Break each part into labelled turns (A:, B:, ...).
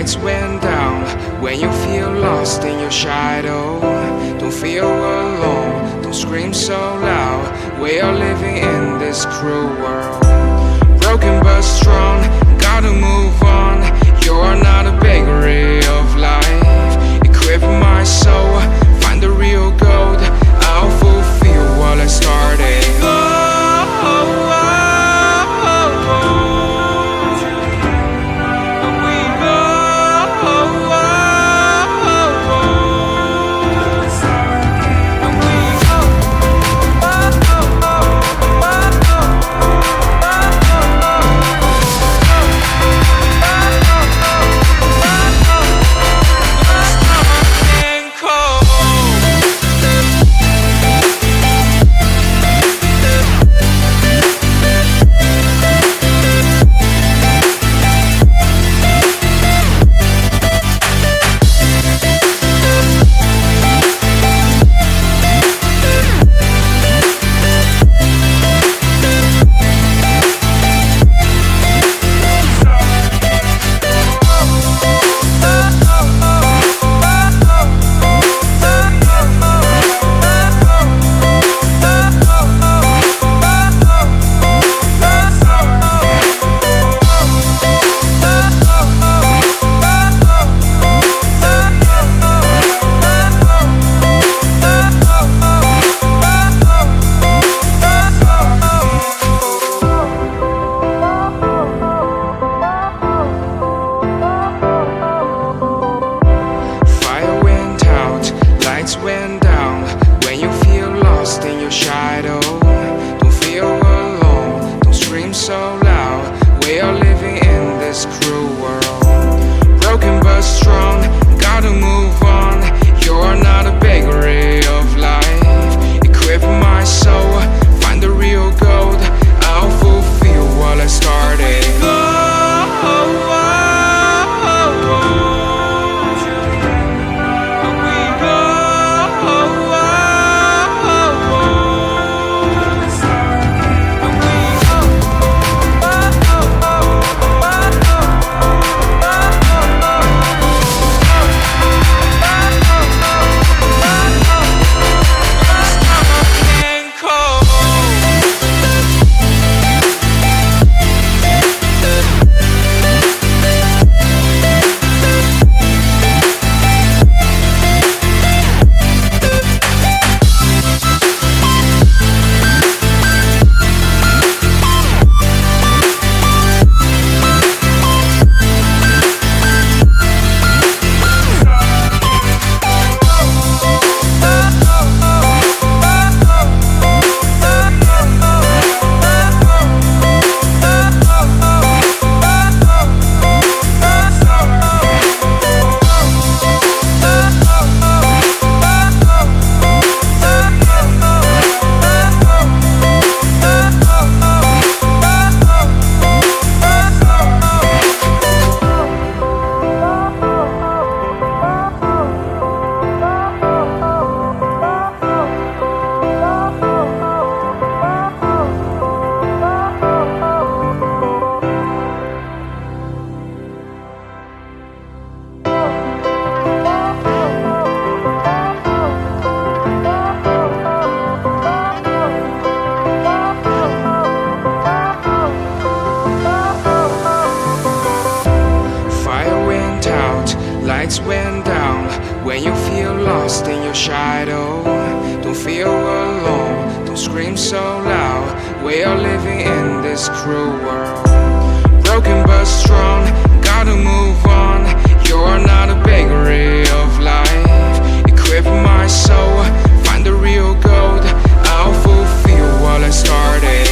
A: lights went down. When you feel lost in your shadow, don't feel alone, don't scream so loud. We are living in this cruel world, broken but strong, gotta move on. You're not a bakery of life, equip my soul, find the real gold. I'll fulfill what I started. Went down. When you feel lost in your shadow, don't feel alone, don't scream so loud. We are living in this cruel world, broken but strong, gotta move on. You're not a bakery of life, equip my soul, find the real gold. I'll fulfill what I started. Lights went down. When you feel lost in your shadow, don't feel alone, don't scream so loud. We are living in this cruel world, broken but strong, gotta move on. You're not a bakery of life, equip my soul, find the real gold. I'll fulfill what I started.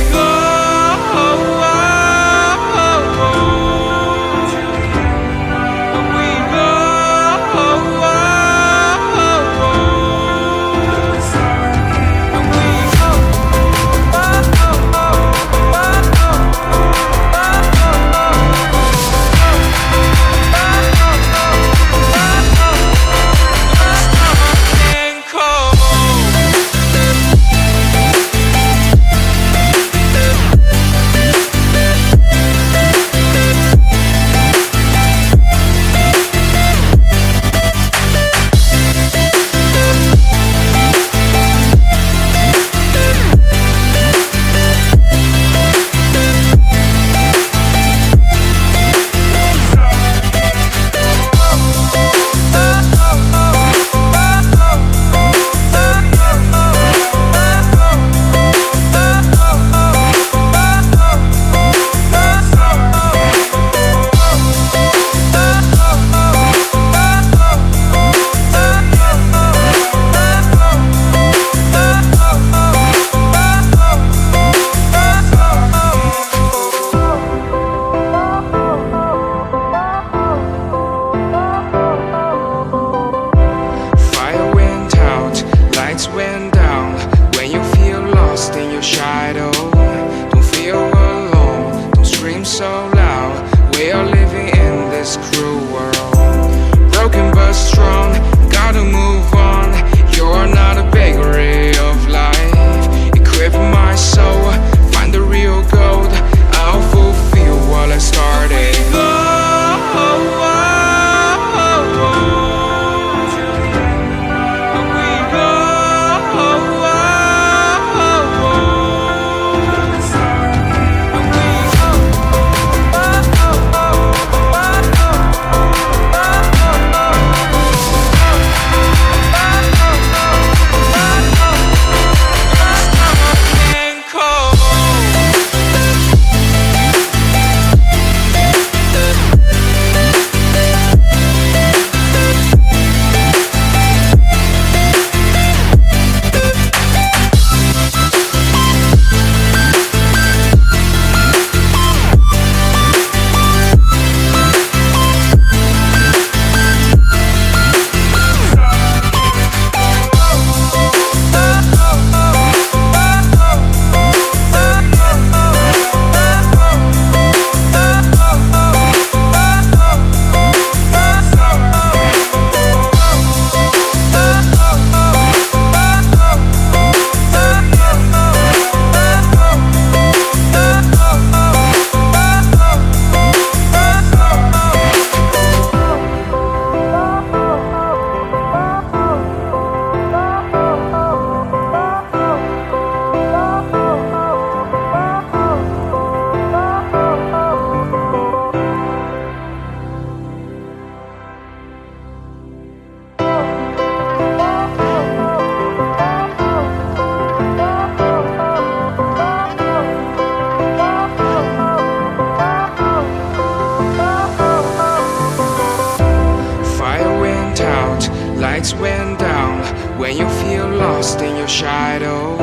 A: lights went down. When you feel lost in your shadow,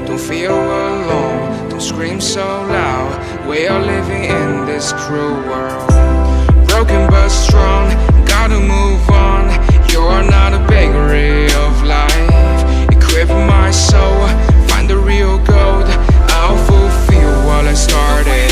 A: don't feel alone, don't scream so loud. We are living in this cruel world. Broken but strong, gotta move on. You're not a bakery of life. Equip my soul, find the real gold. I'll fulfill what I started.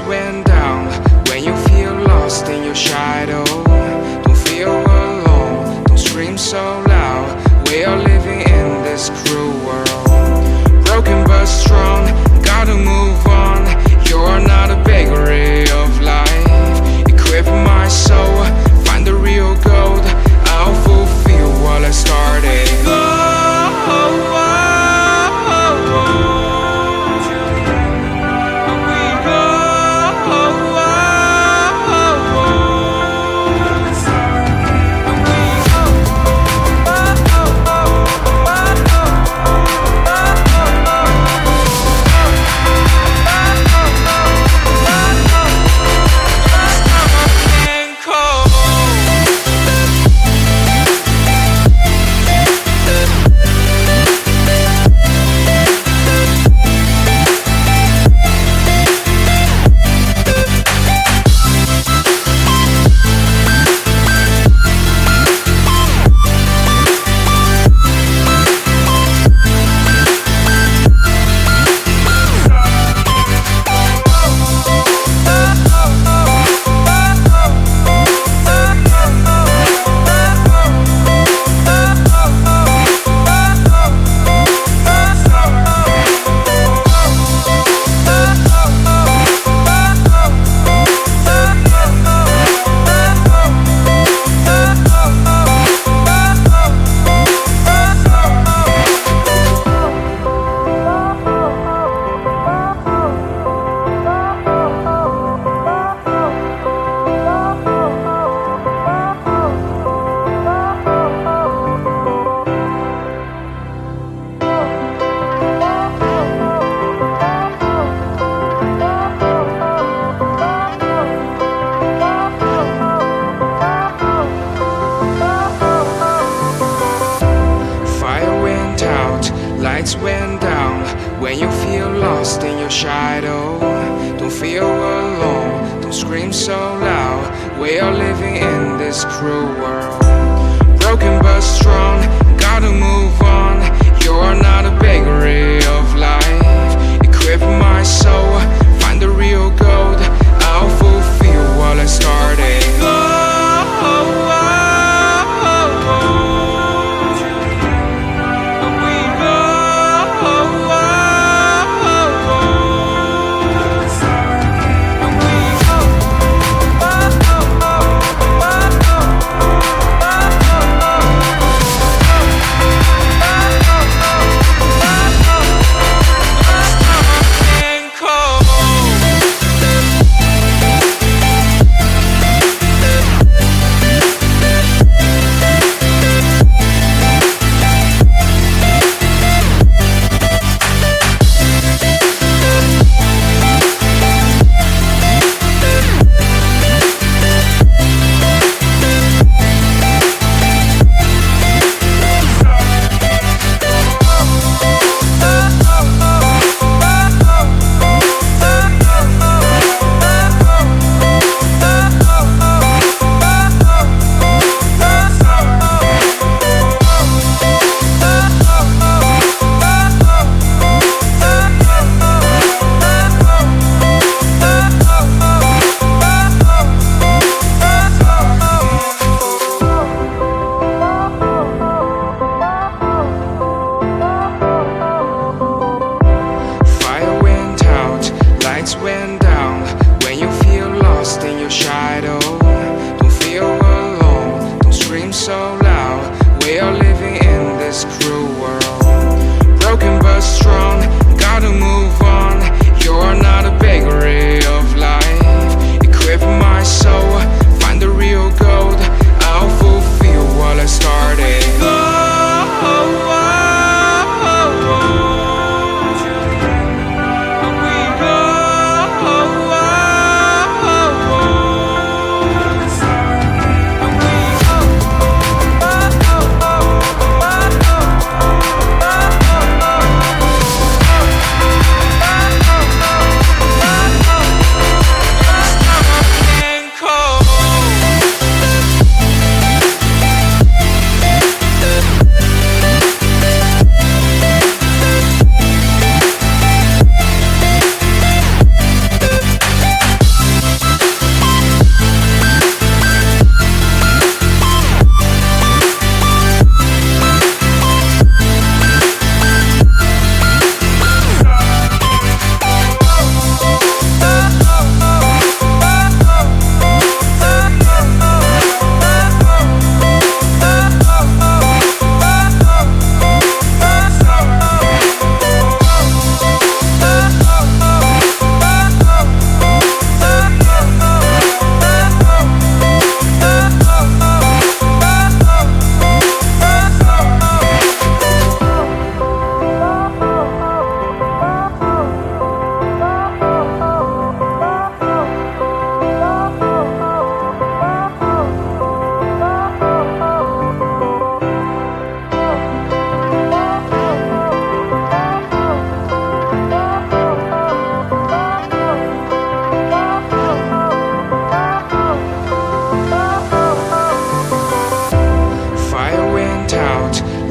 A: Went down. When you feel lost in your shadow, don't feel alone, don't scream so loud. We are living in this cruel world. Broken but strong, gotta move on. You're not a bakery of life. Equip my soul, find the real gold. I'll fulfill what I started. Lights went down. When you feel lost in your shadow, don't feel alone, don't scream so loud. We are living in this cruel world. Broken but strong, gotta move on. You're not a bakery of life. Equip my soul, find the real gold. I'll fulfill what I started.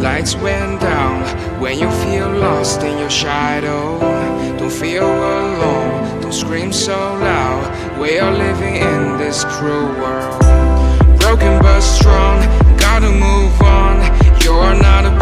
A: lights went down when you feel lost in your shadow. Don't feel alone, don't scream so loud. We are living in this cruel world. Broken but strong, gotta move on. You're not a